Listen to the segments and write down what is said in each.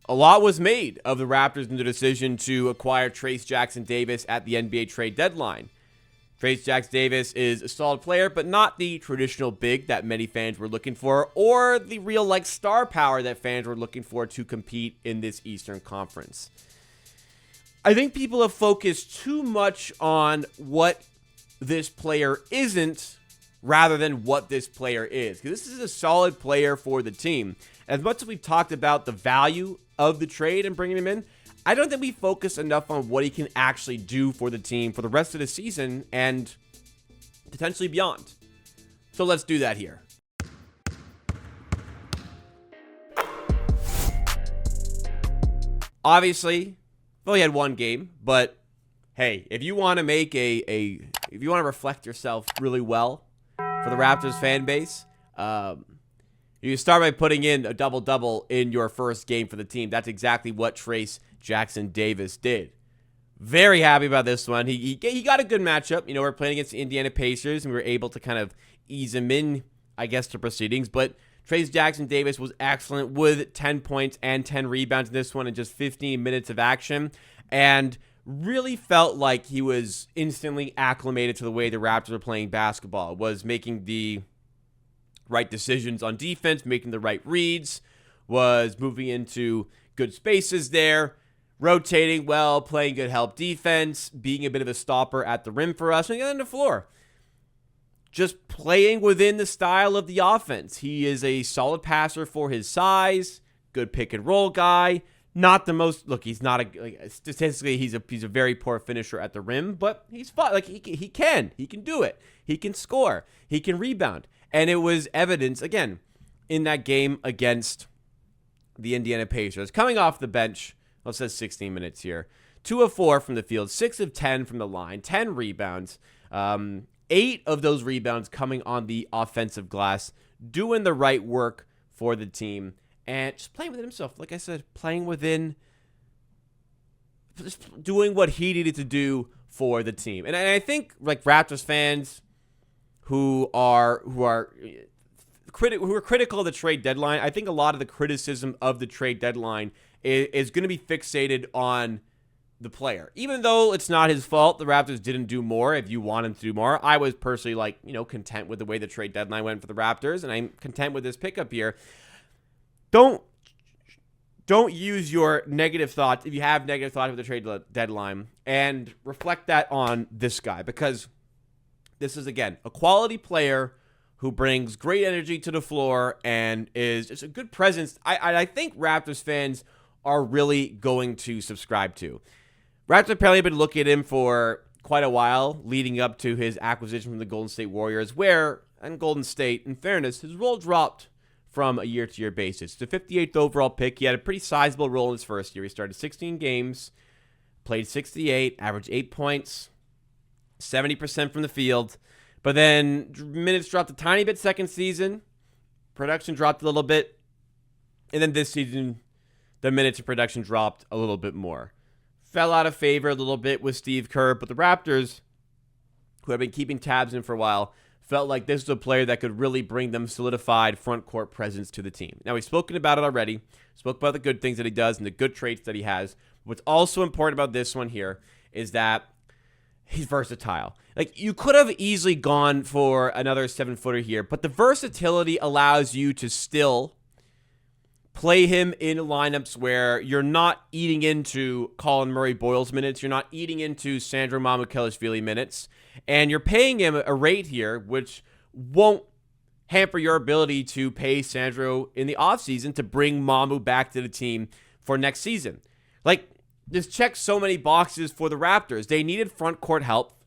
a lot was made of the Raptors in the decision to acquire Trayce Jackson-Davis at the NBA trade deadline. Trayce Jackson-Davis is a solid player, but not the traditional big that many fans were looking for, or the real star power that fans were looking for to compete in this Eastern Conference. I think people have focused too much on what this player isn't rather than what this player is, because this is a solid player for the team. As much as we've talked about the value of the trade and bringing him in, I don't think we focus enough on what he can actually do for the team for the rest of the season and potentially beyond. So let's do that here. Obviously, we only had one game, but hey, if you want to make if you want to reflect yourself really well for the Raptors fan base, you start by putting in a double-double in your first game for the team. That's exactly what Trayce Jackson-Davis did. Very happy about this one. He got a good matchup. We're playing against the Indiana Pacers, and we were able to kind of ease him in, I guess, to proceedings. But Trayce Jackson-Davis was excellent with 10 points and 10 rebounds in this one in just 15 minutes of action, and really felt like he was instantly acclimated to the way the Raptors are playing basketball. Was making the right decisions on defense, making the right reads, was moving into good spaces there, rotating well, playing good help defense, being a bit of a stopper at the rim for us, and getting on the floor. Just playing within the style of the offense. He is a solid passer for his size, good pick and roll guy. Not the most, look, he's not statistically, he's a very poor finisher at the rim, but he's fun. He can do it. He can score. He can rebound. And it was evidence, again, in that game against the Indiana Pacers. Coming off the bench, well, it says 16 minutes here. 2 of 4 from the field, 6 of 10 from the line, 10 rebounds. 8 of those rebounds coming on the offensive glass, doing the right work for the team, and just playing within himself. Like I said, playing within, just doing what he needed to do for the team. And I think Raptors fans who are critical of the trade deadline, I think a lot of the criticism of the trade deadline is going to be fixated on the player. Even though it's not his fault, the Raptors didn't do more. If you want him to do more, I was personally content with the way the trade deadline went for the Raptors, and I'm content with this pickup here. Don't use your negative thoughts, if you have negative thoughts with the trade deadline, and reflect that on this guy, because this is, again, a quality player who brings great energy to the floor and is just a good presence. I think Raptors fans are really going to subscribe to. Raptors apparently have been looking at him for quite a while, leading up to his acquisition from the Golden State Warriors, where, in Golden State, in fairness, his role dropped from a year-to-year basis. The 58th overall pick, he had a pretty sizable role in his first year. He started 16 games, played 68, averaged 8 points, 70% from the field. But then minutes dropped a tiny bit second season. Production dropped a little bit. And then this season, the minutes of production dropped a little bit more. Fell out of favor a little bit with Steve Kerr. But the Raptors, who have been keeping tabs in for a while, felt like this was a player that could really bring them solidified front court presence to the team. Now, we've spoken about it already. Spoke about the good things that he does and the good traits that he has. What's also important about this one here is that he's versatile. You could have easily gone for another 7-footer here, but the versatility allows you to still play him in lineups where you're not eating into Colin Murray-Boyles minutes, you're not eating into Sandro Mamukelashvili minutes, and you're paying him a rate here which won't hamper your ability to pay Sandro in the offseason to bring Mamu back to the team for next season. This checks so many boxes for the Raptors. They needed front court help.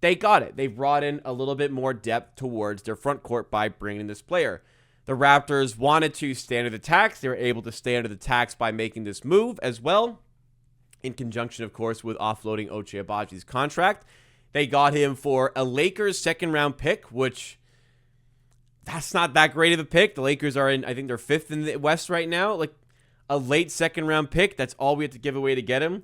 They got it. They brought in a little bit more depth towards their front court by bringing in this player. The Raptors wanted to stay under the tax. They were able to stay under the tax by making this move as well, in conjunction, of course, with offloading Ochai Abaji's contract. They got him for a Lakers second-round pick, which that's not that great of a pick. The Lakers are in, I think they're 5th in the West right now. A late second-round pick, that's all we had to give away to get him.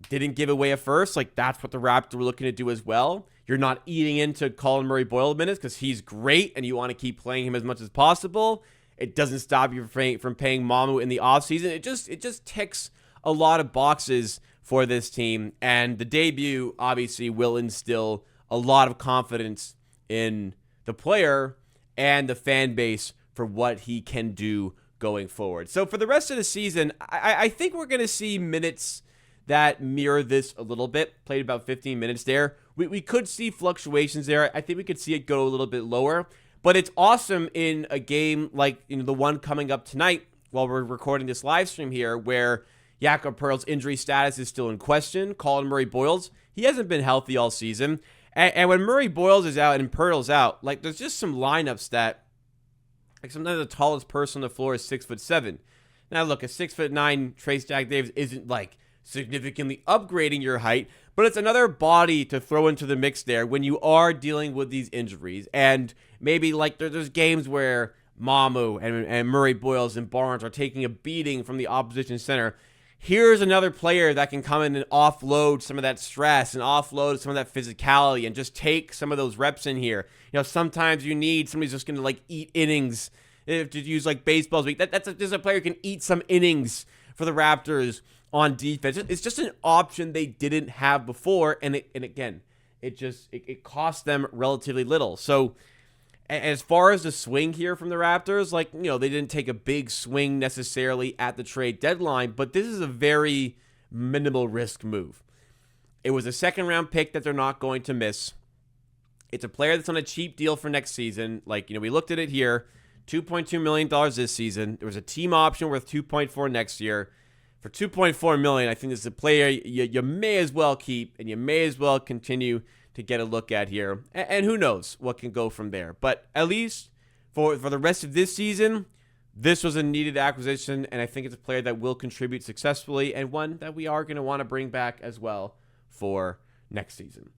Didn't give away a first. That's what the Raptors were looking to do as well. You're not eating into Colin Murray-Boyles minutes because he's great and you want to keep playing him as much as possible. It doesn't stop you from paying Mamu in the offseason. It just ticks a lot of boxes for this team. And the debut obviously will instill a lot of confidence in the player and the fan base for what he can do going forward. So for the rest of the season, I think we're going to see minutes that mirror this a little bit. Played about 15 minutes there. We could see fluctuations there. I think we could see it go a little bit lower. But it's awesome in a game like the one coming up tonight while we're recording this live stream here, where Jakob Poeltl's injury status is still in question. Colin Murray-Boyles, he hasn't been healthy all season. And when Murray-Boyles is out and Poeltl's out, like there's just some lineups that, like sometimes the tallest person on the floor is 6'7". Now look, a 6'9" Trayce Jackson-Davis isn't like significantly upgrading your height, but it's another body to throw into the mix there when you are dealing with these injuries. And maybe like there's games where Mamu and Murray-Boyles and Barnes are taking a beating from the opposition center. Here's another player that can come in and offload some of that stress and offload some of that physicality and just take some of those reps in here. Sometimes you need somebody who's just going to like eat innings. If to use like baseball's week, that's a player who can eat some innings for the Raptors on defense. It's just an option they didn't have before, and again, it cost them relatively little. So as far as the swing here from the Raptors, like, they didn't take a big swing necessarily at the trade deadline, but this is a very minimal risk move. It was a second-round pick that they're not going to miss. It's a player that's on a cheap deal for next season. Like, we looked at it here, $2.2 million this season. There was a team option worth $2.4 next year. For $2.4 million, I think this is a player you may as well keep, and you may as well continue to get a look at here. And who knows what can go from there. But at least for the rest of this season, this was a needed acquisition, and I think it's a player that will contribute successfully and one that we are going to want to bring back as well for next season.